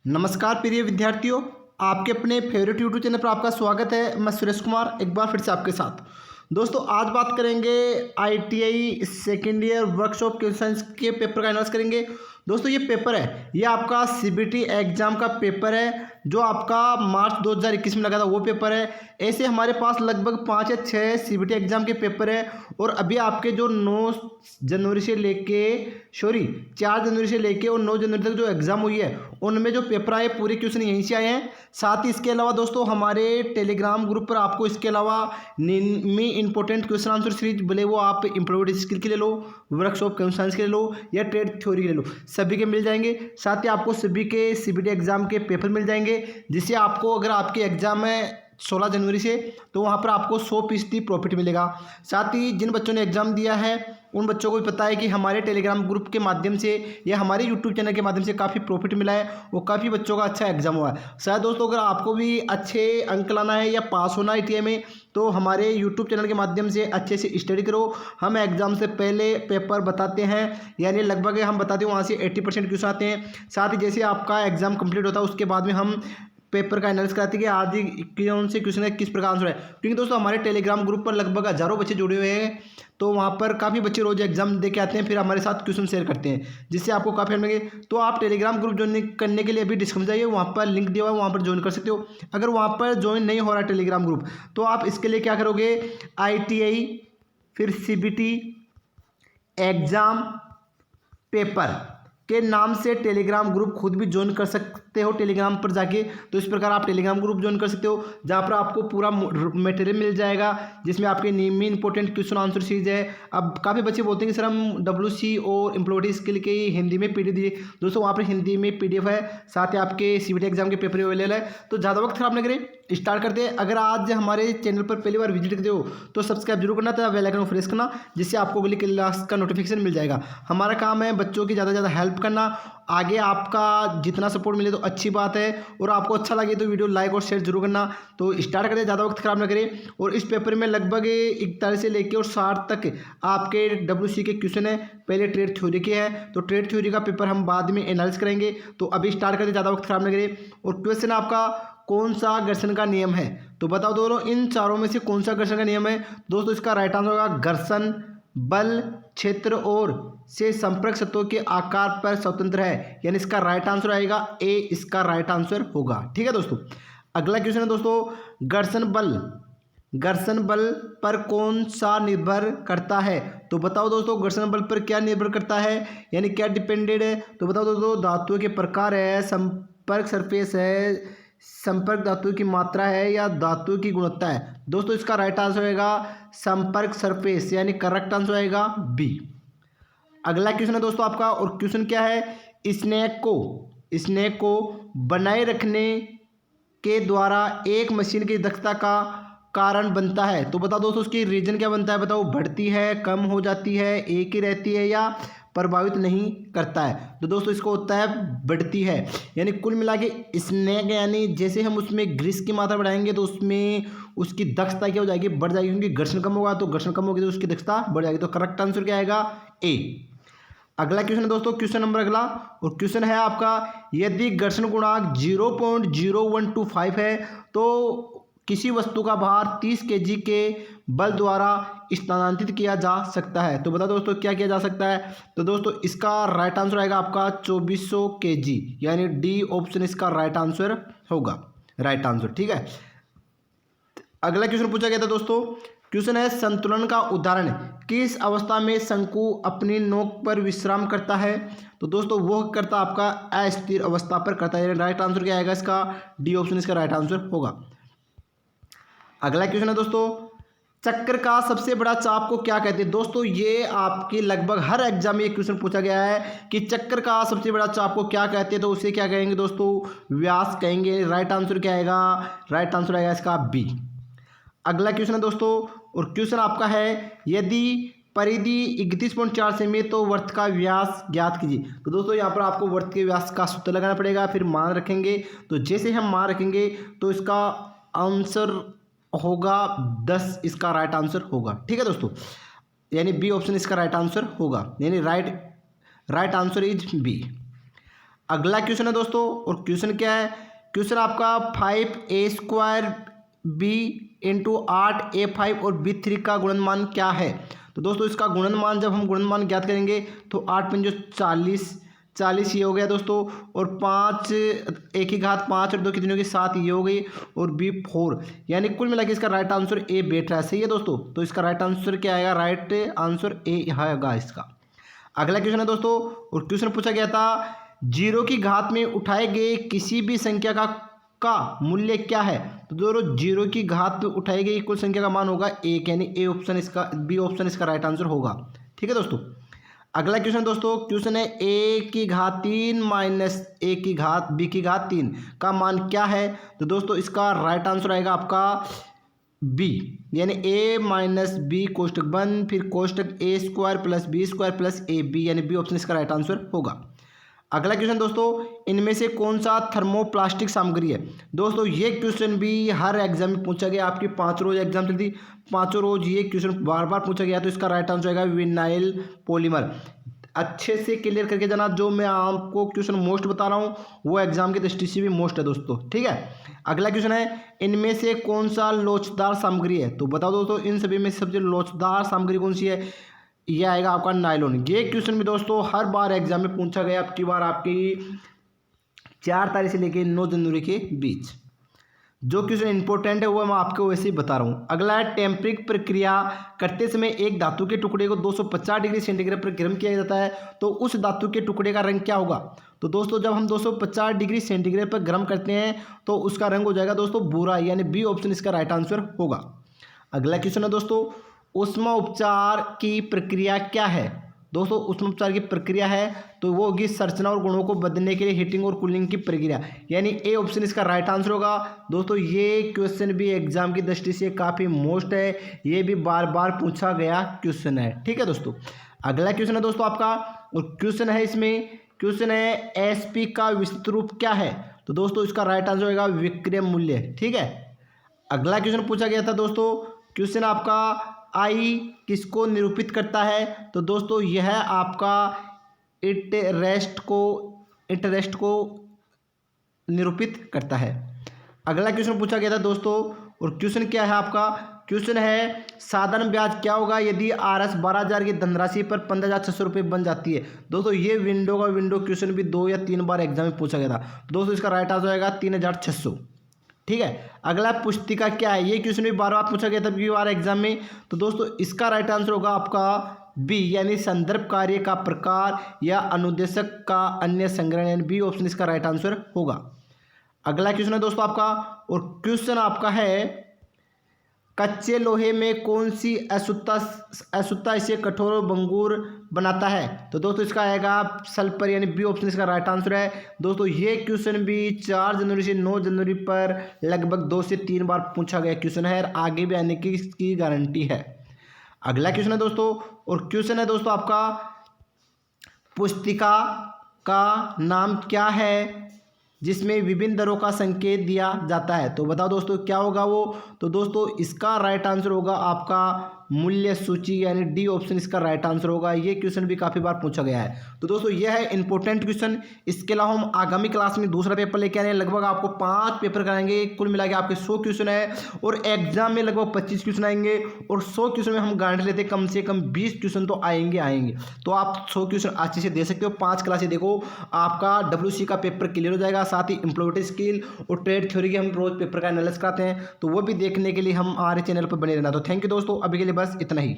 नमस्कार प्रिय विद्यार्थियों, आपके अपने फेवरेट यूट्यूब चैनल पर आपका स्वागत है। मैं सुरेश कुमार एक बार फिर से आपके साथ। दोस्तों आज बात करेंगे आईटीआई सेकेंड ईयर वर्कशॉप के साइंस के पेपर का एनालिसिस करेंगे। दोस्तों ये पेपर है, ये आपका सीबीटी एग्जाम का पेपर है जो आपका मार्च 2021 में लगा था, वो पेपर है। ऐसे हमारे पास लगभग 5 या 6 सीबीटी एग्जाम के पेपर है और अभी आपके जो 9 जनवरी से लेके 4 जनवरी से लेके और 9 जनवरी तक जो एग्ज़ाम हुई है उनमें जो पेपर आए पूरे क्वेश्चन यहीं से आए हैं। साथ ही इसके अलावा दोस्तों हमारे टेलीग्राम ग्रुप पर आपको इसके अलावा निमी इंपॉर्टेंट क्वेश्चन आंसर सीरीज, भले वो आप इम्प्लॉयड स्किल के ले लो, वर्कशॉप कंप्यूटर साइंस के ले लो या ट्रेड थ्योरी के ले लो, सभी के मिल जाएंगे। साथ ही आपको सभी के सीबीटी एग्जाम के पेपर मिल जाएंगे, जिससे आपको अगर आपके एग्जाम है 16 जनवरी से तो वहाँ पर आपको 100% प्रॉफिट मिलेगा। साथ ही जिन बच्चों ने एग्ज़ाम दिया है उन बच्चों को भी पता है कि हमारे टेलीग्राम ग्रुप के माध्यम से या हमारे यूट्यूब चैनल के माध्यम से काफ़ी प्रॉफिट मिला है और काफ़ी बच्चों का अच्छा एग्जाम हुआ है। शायद दोस्तों अगर आपको भी अच्छे अंक लाना है या पास होना है ITI में तो हमारे यूट्यूब चैनल के माध्यम से अच्छे से स्टडी करो। हम एग्जाम से पहले पेपर बताते हैं, यानी लगभग हम बताते हैं वहाँ से 80% क्वेश्चन आते हैं। साथ ही जैसे आपका एग्जाम कंप्लीट होता है उसके बाद में हम पेपर का एनालिसिस कराते हैं कि आज कौन से क्वेश्चन है, किस प्रकार आंसर है। क्योंकि दोस्तों हमारे टेलीग्राम ग्रुप पर लगभग हज़ारों बच्चे जुड़े हुए हैं, तो वहाँ पर काफ़ी बच्चे रोज एग्जाम दे के आते हैं, फिर हमारे साथ क्वेश्चन शेयर करते हैं, जिससे आपको काफ़ी हेल्प मिलेगी। तो आप टेलीग्राम ग्रुप ज्वाइन करने के लिए अभी डिस्क्रिप्शन जाइए, वहाँ पर लिंक दिया हुआ है, वहाँ पर ज्वाइन कर सकते हो। अगर वहाँ पर ज्वाइन नहीं हो रहा टेलीग्राम ग्रुप तो आप इसके लिए क्या करोगे, ITI फिर CBT एग्ज़ाम पेपर के नाम से टेलीग्राम ग्रुप खुद भी ज्वाइन कर सकते हो टेलीग्राम पर जाके। तो इस प्रकार आप टेलीग्राम ग्रुप ज्वाइन कर सकते हो, जहाँ पर आपको पूरा मटेरियल मिल जाएगा, जिसमें आपके main important question answer series है। अब काफ़ी बच्चे बोलते हैं कि सर हम WC और एम्प्लॉयड स्किल के हिंदी में PDF दिए। दोस्तों वहाँ पर हिंदी में PDF है, साथ ही आपके CBT एग्जाम के पेपर अवेलेबल है। तो ज़्यादा वक्त खराब न करें, स्टार्ट करते हैं। अगर आज हमारे चैनल पर पहली बार विजिट करते हो तो सब्सक्राइब जरूर करना था, बेल आइकन को प्रेस करना, जिससे आपको अगली क्लास का नोटिफिकेशन मिल जाएगा। हमारा काम है बच्चों की ज़्यादा से ज़्यादा हेल्प करना, आगे आपका जितना सपोर्ट मिले तो अच्छी बात है, और आपको अच्छा लगे तो वीडियो लाइक और शेयर जरूर करना। तो स्टार्ट करें, ज़्यादा वक्त खराब ना करें। और इस पेपर में लगभग 41 से लेकर और 60 तक आपके WC के क्वेश्चन है। पहले ट्रेड थ्योरी के हैं, तो ट्रेड थ्योरी का पेपर हम बाद में एनालिसिस करेंगे। तो अभी स्टार्ट करें, ज़्यादा वक्त खराब ना करें। और क्वेश्चन आपका कौन सा घर्षण का नियम है, तो बताओ दोनों इन चारों में से कौन सा घर्षण का नियम है। दोस्तों इसका राइट आंसर होगा घर्षण बल क्षेत्र और से संपर्क सतहों के आकार पर स्वतंत्र है, यानी इसका राइट आंसर आएगा A, इसका राइट आंसर होगा। ठीक है दोस्तों, अगला क्वेश्चन है दोस्तों, घर्षण बल पर कौन सा निर्भर करता है। तो बताओ दोस्तों घर्षण बल पर क्या निर्भर करता है, यानी क्या डिपेंडेड है। तो बताओ दोस्तों धातुओं के प्रकार है, संपर्क सरफेस है, संपर्क धातु की मात्रा है या धातु की गुणवत्ता है। दोस्तों इसका राइट आंसर होगा संपर्क सरफेस, यानी करेक्ट आंसर आएगा B। अगला क्वेश्चन है दोस्तों आपका, और क्वेश्चन क्या है, स्नेक को बनाए रखने के द्वारा एक मशीन की दक्षता का कारण बनता है। तो बताओ दोस्तों उसकी रीजन क्या बनता है, बताओ बढ़ती है, कम हो जाती है, एक ही रहती है या प्रभावित नहीं करता है। तो दोस्तों इसको होता है बढ़ती है, यानी कुल मिला के स्नेक, यानी जैसे हम उसमें ग्रीस की मात्रा बढ़ाएंगे तो उसमें उसकी दक्षता क्या हो जाएगी, बढ़ जाएगी, क्योंकि घर्षण कम होगा, तो घर्षण कम होगी तो उसकी दक्षता बढ़ जाएगी। तो करेक्ट आंसर क्या आएगा A। अगला क्वेश्चन है दोस्तों, क्वेश्चन नंबर अगला, और क्वेश्चन है आपका, यदि घर्षण गुणांक 0.0125 है तो किसी वस्तु का भार 30 kg के बल द्वारा स्थानांतरित किया जा सकता है। तो बताओ दोस्तों क्या किया जा सकता है। तो दोस्तों इसका राइट आंसर आएगा आपका 2400 kg, यानी D ऑप्शन इसका राइट आंसर होगा, राइट आंसर। ठीक है, अगला क्वेश्चन पूछा गया था दोस्तों, क्वेश्चन है संतुलन का उदाहरण, किस अवस्था में शंकु अपनी नोक पर विश्राम करता है। तो दोस्तों वो करता आपका अस्थिर अवस्था पर करता है, राइट आंसर क्या आएगा इसका D ऑप्शन इसका राइट आंसर होगा। अगला क्वेश्चन है दोस्तों, चक्र का सबसे बड़ा चाप को क्या कहते हैं। दोस्तों ये आपके लगभग हर एग्जाम में ये क्वेश्चन पूछा गया है कि चक्र का सबसे बड़ा चाप को क्या कहते हैं, तो उसे क्या कहेंगे दोस्तों, व्यास कहेंगे। राइट आंसर क्या आएगा, राइट आंसर आएगा इसका B। अगला क्वेश्चन है दोस्तों, और क्वेश्चन आपका है, यदि परिधि 31.4 सेमी तो वृत्त का व्यास ज्ञात कीजिए। तो दोस्तों यहाँ पर आपको वृत्त के व्यास का सूत्र लगाना पड़ेगा, फिर मान रखेंगे। तो जैसे हम मान रखेंगे तो इसका आंसर होगा 10, इसका राइट आंसर होगा। ठीक है दोस्तों, यानी B ऑप्शन इसका राइट आंसर होगा, यानी राइट आंसर इज B। अगला क्वेश्चन है दोस्तों, और क्वेश्चन क्या है, क्वेश्चन आपका 5a² b इंटू 8a5 और b3 का गुणनमान क्या है। तो दोस्तों इसका गुणनमान, जब हम गुणनमान ज्ञात करेंगे तो 8 पंजो 40 ये हो गया दोस्तों, और 5 एक ही घात 5 और 2 कितनी होगी 7 ये हो गई, और b 4, यानी कुल मिला के इसका राइट आंसर ए बैठ रहा है। सही है दोस्तों, तो इसका राइट आंसर क्या आएगा, राइट आंसर ए आएगा इसका। अगला क्वेश्चन है दोस्तों, और क्वेश्चन पूछा गया था 0 की घात में उठाए गए किसी भी संख्या का मूल्य क्या है। तो दोस्तों 0 की घात में उठाई गई कुल संख्या का मान होगा 1, यानी ए ऑप्शन इसका, बी ऑप्शन इसका राइट आंसर होगा। ठीक है दोस्तों। अगला क्वेश्चन दोस्तों, क्वेश्चन है a की घात 3 माइनस a की घात b की घात 3 का मान क्या है। तो दोस्तों इसका राइट आंसर आएगा आपका b, यानी a माइनस बी कोष्टक बंद, फिर कोष्टक a² plus b² plus ab, यानी b ऑप्शन इसका राइट आंसर होगा। अगला क्वेश्चन दोस्तों, इनमें से कौन सा थर्मोप्लास्टिक सामग्री है। दोस्तों ये क्वेश्चन भी हर एग्जाम में पूछा गया, आपकी 5 रोज एग्जाम चली थी, 5 रोज ये क्वेश्चन बार बार पूछा गया। तो इसका राइट आंसर आएगा विनाइल पॉलीमर। अच्छे से क्लियर करके जाना, जो मैं आपको क्वेश्चन मोस्ट बता रहा हूँ वो एग्जाम की दृष्टि से भी मोस्ट है दोस्तों। ठीक है। अगला क्वेश्चन है, इनमें से कौन सा लोचदार सामग्री है। तो बताओ दोस्तों इन सभी में सबसे लोचदार सामग्री कौन सी है। ये आएगा आपका नायलॉन। ये क्वेश्चन भी दोस्तों हर बार एग्जाम में पूछा गया, अब की बार आपकी 4 तारीख से लेकर 9 जनवरी के बीच। जो क्वेश्चन इंपॉर्टेंट है वो मैं आपको वैसे ही बता रहा हूँ। अगला है, टेम्परिंग प्रक्रिया करते समय एक धातु के टुकड़े को 250 डिग्री सेंटीग्रेड पर गर्म किया जाता है, तो उस धातु के टुकड़े का रंग क्या होगा। तो दोस्तों जब हम 250 डिग्री सेंटीग्रेड पर गर्म करते हैं तो उसका रंग हो जाएगा दोस्तों भूरा, यानी बी ऑप्शन इसका राइट आंसर होगा। अगला क्वेश्चन है दोस्तों, ऊष्मा उपचार की प्रक्रिया क्या है। दोस्तों ऊष्मा उपचार की प्रक्रिया है तो वो होगी संरचना और गुणों को बदलने के लिए हीटिंग और कूलिंग की प्रक्रिया, यानी ए ऑप्शन इसका राइट आंसर होगा। दोस्तों ये क्वेश्चन भी एग्जाम की दृष्टि से काफ़ी मोस्ट है, ये भी बार बार पूछा गया क्वेश्चन है। ठीक है दोस्तों। अगला क्वेश्चन है दोस्तों आपका, और क्वेश्चन है इसमें, क्वेश्चन है एसपी का विस्तृत रूप क्या है। तो दोस्तों इसका राइट आंसर होगा विक्रय मूल्य। ठीक है। अगला क्वेश्चन पूछा गया था दोस्तों, क्वेश्चन आपका आई किसको निरूपित करता है। तो दोस्तों यह आपका इंटरेस्ट को निरूपित करता है। अगला क्वेश्चन पूछा गया था दोस्तों, और क्वेश्चन क्या है आपका, क्वेश्चन है साधारण ब्याज क्या होगा यदि RS 12,000 की धनराशि पर 15,600 रुपये बन जाती है। दोस्तों ये विंडो क्वेश्चन भी 2 या 3 बार एग्जाम में पूछा गया था। दोस्तों इसका राइट आंसर आएगा 3,600। ठीक है। अगला पुस्तिका क्या है, ये क्वेश्चन भी बार बार पूछा गया था अगली बार एग्जाम में। तो दोस्तों इसका राइट आंसर होगा आपका बी, यानी संदर्भ कार्य का प्रकार या अनुदेशक का अन्य संग्रह, यानी बी ऑप्शन इसका राइट आंसर होगा। अगला क्वेश्चन है दोस्तों आपका, और क्वेश्चन आपका है कच्चे लोहे में कौन सी अशुद्धता इसे कठोर और भंगुर बनाता है। तो दोस्तों इसका आएगा सल्फर, यानी बी ऑप्शन इसका राइट आंसर है। दोस्तों ये क्वेश्चन भी 4 जनवरी से 9 जनवरी पर लगभग 2 से 3 बार पूछा गया क्वेश्चन है, और आगे भी आने की इसकी गारंटी है। अगला क्वेश्चन है दोस्तों, और क्वेश्चन है दोस्तों आपका पुस्तिका का नाम क्या है जिसमें विभिन्न दरों का संकेत दिया जाता है। तो बताओ दोस्तों क्या होगा वो। तो दोस्तों इसका राइट आंसर होगा आपका मूल्य सूची, यानी डी ऑप्शन इसका राइट आंसर होगा। ये क्वेश्चन भी काफ़ी बार पूछा गया है। तो दोस्तों यह है इंपॉर्टेंट क्वेश्चन। इसके अलावा हम आगामी क्लास में दूसरा पेपर लेके आ रहे हैं, लगभग आपको 5 पेपर कराएंगे, कुल मिला के आपके 100 क्वेश्चन है, और एग्जाम में लगभग 25 क्वेश्चन आएंगे, और 100 क्वेश्चन में हम गारंटी लेते हैं कम से कम 20 क्वेश्चन तो आएंगे। तो आप 100 क्वेश्चन अच्छे से दे सकते हो। 5 क्लासें देखो, आपका WC का पेपर क्लियर हो जाएगा, साथ ही इम्प्लॉयमेंट स्किल और ट्रेड थ्योरी के हम रोज पेपर का एनालिसिस कराते हैं, तो वो भी देखने के लिए हम हमारे चैनल पर बने रहना। तो थैंक यू दोस्तों, अभी के लिए बस इतना ही।